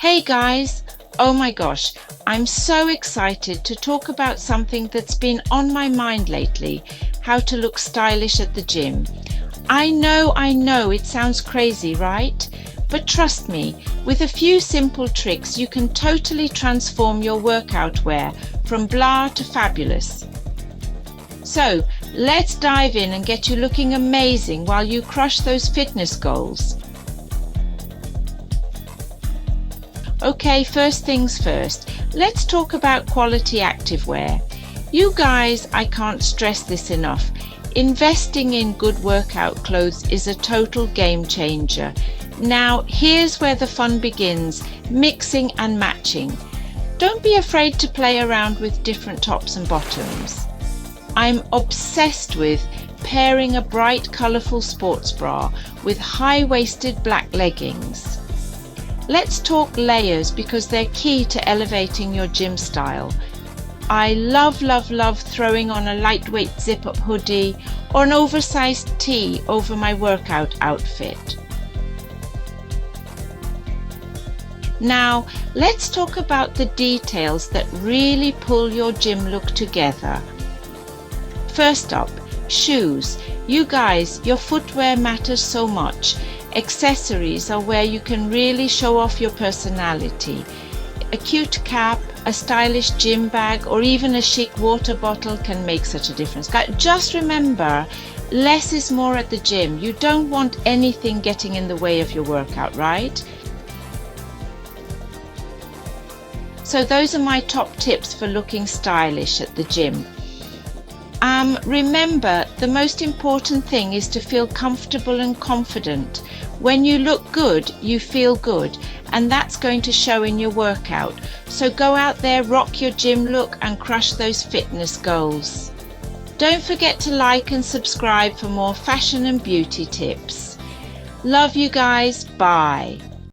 Hey guys! Oh my gosh, I'm so excited to talk about something that's been on my mind lately, how to look stylish at the gym. I know it sounds crazy, right? But trust me, with a few simple tricks you can totally transform your workout wear from blah to fabulous. So let's dive in and get you looking amazing while you crush those fitness goals. Okay, first things first, let's talk about quality activewear. You guys, I can't stress this enough. Investing in good workout clothes is a total game changer. Now, here's where the fun begins, mixing and matching. Don't be afraid to play around with different tops and bottoms. I'm obsessed with pairing a bright, colourful sports bra with high-waisted black leggings. Let's talk layers because they're key to elevating your gym style. I love throwing on a lightweight zip-up hoodie or an oversized tee over my workout outfit. Now, let's talk about the details that really pull your gym look together. First up, shoes. You guys, your footwear matters so much. Accessories are where you can really show off your personality. A cute cap, a stylish gym bag, or even a chic water bottle can make such a difference. Just remember, less is more at the gym. You don't want anything getting in the way of your workout, right? So those are my top tips for looking stylish at the gym. Remember, the most important thing is to feel comfortable and confident. When you look good, you feel good, and that's going to show in your workout. So go out there, rock your gym look, and crush those fitness goals. Don't forget to like and subscribe for more fashion and beauty tips. Love you guys. Bye.